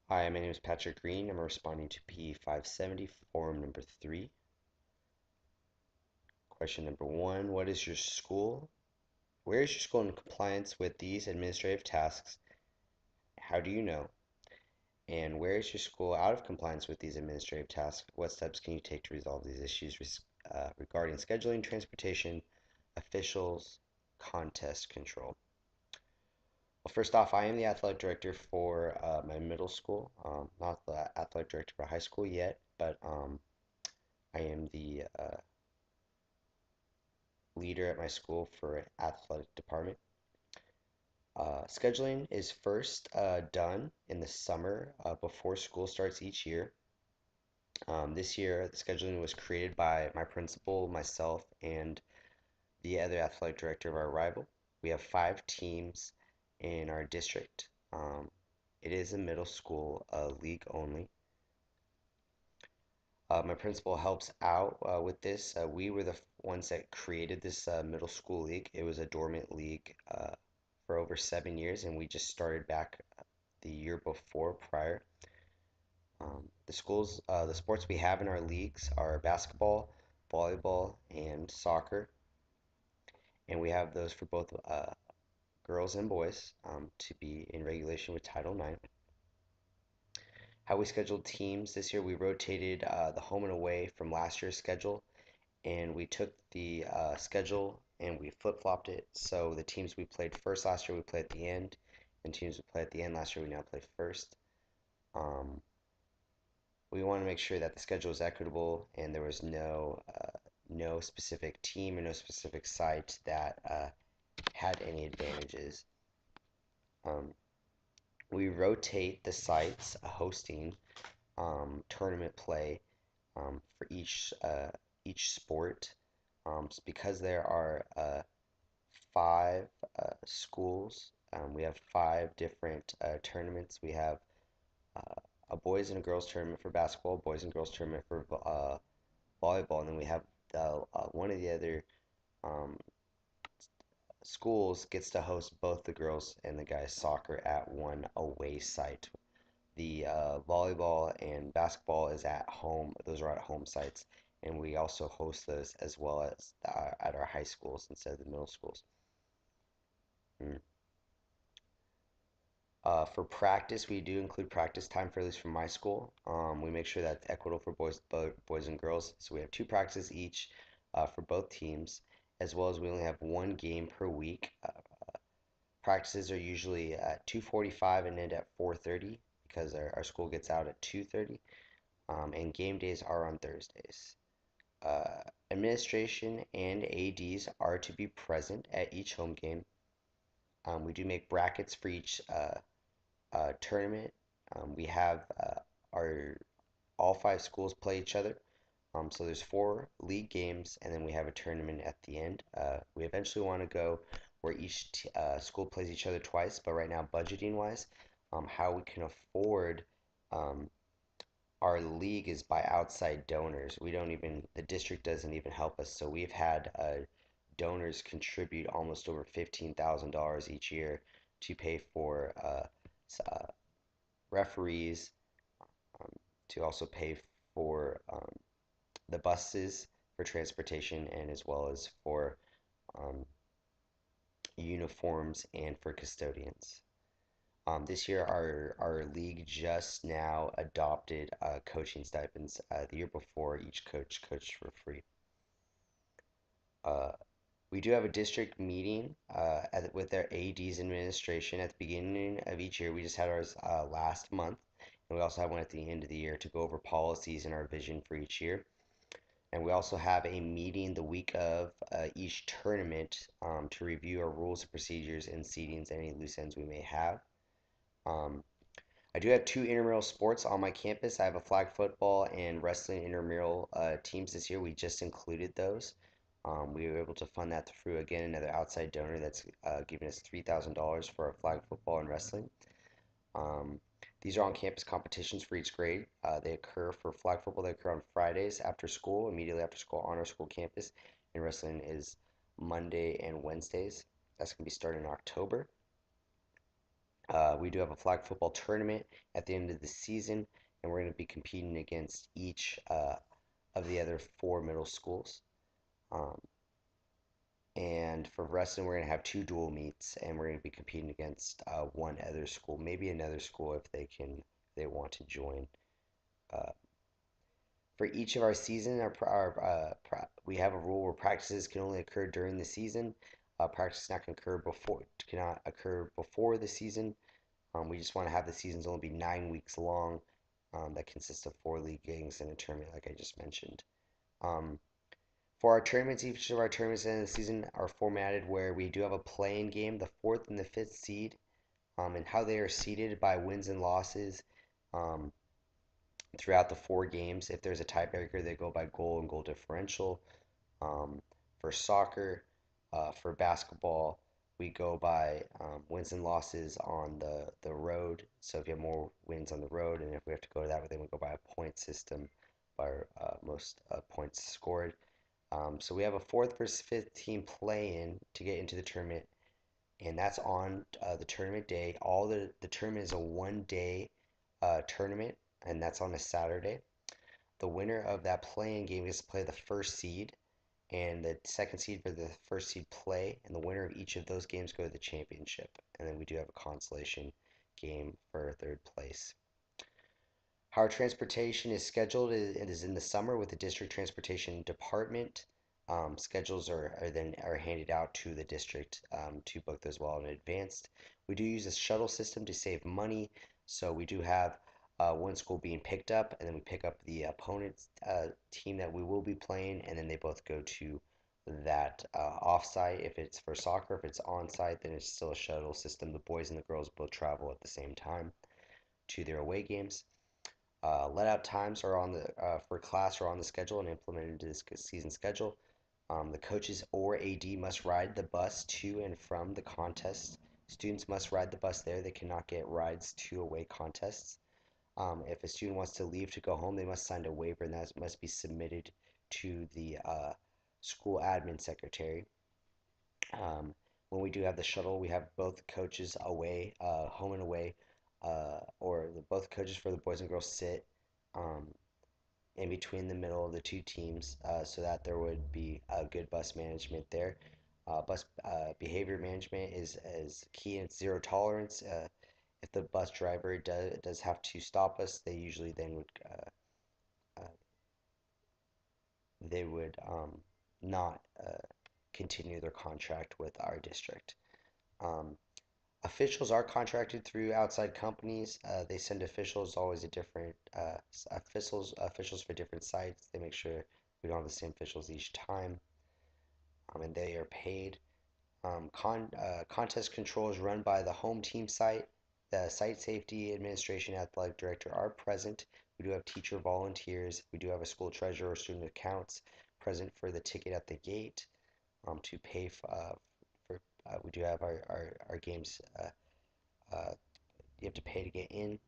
Hi, my name is Patrick Green. I'm responding to P570, form number 3. Question number 1. What is your school? Where is your school in compliance with these administrative tasks? How do you know? And where is your school out of compliance with these administrative tasks? What steps can you take to resolve these issues regarding scheduling, transportation, officials, contest control? Well, first off, I am the athletic director for my middle school. Not the athletic director for high school yet, but I am the leader at my school for athletic department. Scheduling is first done in the summer before school starts each year. This year, the scheduling was created by my principal, myself, and the other athletic director of our rival. We have 5 teams in our district. It is a middle school league only. My principal helps out with this. We were the ones that created this middle school league. It was a dormant league for over 7 years, and we just started back the year before prior. The sports we have in our leagues are basketball, volleyball, and soccer, and we have those for both girls and boys to be in regulation with Title IX. How we scheduled teams this year, we rotated the home and away from last year's schedule, and we took the schedule and we flip-flopped it. So the teams we played first last year, we play at the end, and teams we play at the end last year, we now play first. Um, we want to make sure that the schedule is equitable and there was no specific team or no specific site that had any advantages. Um, we rotate the sites hosting tournament play for each sport. Because there are 5 schools. We have 5 different tournaments. We have a boys and a girls tournament for basketball, boys and girls tournament for volleyball, and then we have one of the other um, schools gets to host both the girls and the guys soccer at one away site. The volleyball and basketball is at home; those are at home sites, and we also host those as well as at our high schools instead of the middle schools. Mm. For practice, we do include practice time for at least from my school. We make sure that's equitable for boys and girls. So we have 2 practices each for both teams, as well as we only have one game per week. Practices are usually at 2:45 and end at 4:30 because our school gets out at 2:30. And game days are on Thursdays. Administration and ADs are to be present at each home game. We do make brackets for each tournament. We have our all 5 schools play each other. So there's 4 league games, and then we have a tournament at the end. We eventually want to go where each school plays each other twice, but right now, budgeting wise, how we can afford um, our league is by outside donors. We don't even, the district doesn't even help us. So we've had donors contribute almost over $15,000 each year to pay for referees, um, to also pay for the buses for transportation, and as well as for um, uniforms and for custodians. This year, our league just now adopted coaching stipends. The year before, each coach coached for free. Uh, we do have a district meeting with our AD's administration at the beginning of each year. We just had ours last month, and we also have one at the end of the year to go over policies and our vision for each year. And we also have a meeting the week of each tournament to review our rules and procedures and seedings, any loose ends we may have. Um, I do have 2 intramural sports on my campus. I have a flag football and wrestling intramural teams this year. We just included those. We were able to fund that through, again, another outside donor that's giving us $3,000 for our flag football and wrestling. Um, these are on-campus competitions for each grade. They occur for flag football. They occur on Fridays after school, immediately after school on our school campus. And wrestling is Monday and Wednesdays. That's going to be starting in October. We do have a flag football tournament at the end of the season, and we're going to be competing against each of the other four middle schools. Um, and for wrestling, we're going to have two dual meets, and we're going to be competing against one other school, maybe another school if they want to join. Uh, for each of our season, we have a rule where practices can only occur during the season. Practice not can occur before cannot occur before the season. We just want to have the seasons only be 9 weeks long. That consists of four league games and a tournament, like I just mentioned. Um, for our tournaments, each of our tournaments in the season are formatted where we do have a play-in game, the fourth and the fifth seed, and how they are seeded by wins and losses um, throughout the four games. If there's a tiebreaker, they go by goal and goal differential. Um, for soccer, for basketball, we go by wins and losses on the road. So if you have more wins on the road, and if we have to go to that, then we go by a point system by most points scored. So we have a fourth versus fifth team play in to get into the tournament, and that's on the tournament day. The tournament is a 1 day tournament, and that's on a Saturday. The winner of that play-in game gets to play the first seed, and the second seed for the first seed play, and the winner of each of those games go to the championship. And then we do have a consolation game for third place. How our transportation is scheduled it is in the summer with the district transportation department. Schedules are handed out to the district to book those well in advance. We do use a shuttle system to save money, so we do have one school being picked up, and then we pick up the opponent's team that we will be playing, and then they both go to that off-site. If it's for soccer, if it's on-site, then it's still a shuttle system. The boys and the girls both travel at the same time to their away games. Let-out times are on the for class are on the schedule and implemented into this season schedule. The coaches or AD must ride the bus to and from the contest. Students must ride the bus there. They cannot get rides to away contests. If a student wants to leave to go home, they must sign a waiver, and that must be submitted to the school admin secretary. Um, when we do have the shuttle, we have both coaches away, home and away, both coaches for the boys and girls sit um, in between the middle of the two teams so that there would be good bus management there. Bus behavior management is key and it's zero tolerance. If the bus driver does have to stop us, they usually then would uh, they would not continue their contract with our district. Um, Officials are contracted through outside companies. They send officials always a different officials for different sites. They make sure we don't have the same officials each time, and they are paid. Contest control is run by the home team site. The site safety administration athletic director are present. We do have teacher volunteers. We do have a school treasurer or student accounts present for the ticket at the gate to pay for. We do have our games. You have to pay to get in.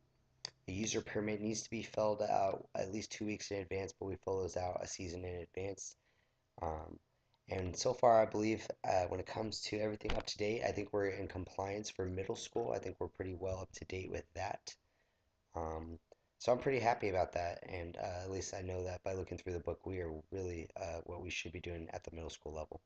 The user permit needs to be filled out at least 2 weeks in advance, but we fill those out a season in advance. Um, and so far, I believe when it comes to everything up to date, I think we're in compliance for middle school. I think we're pretty well up to date with that. Um, so I'm pretty happy about that, and at least I know that by looking through the book, we are really what we should be doing at the middle school level.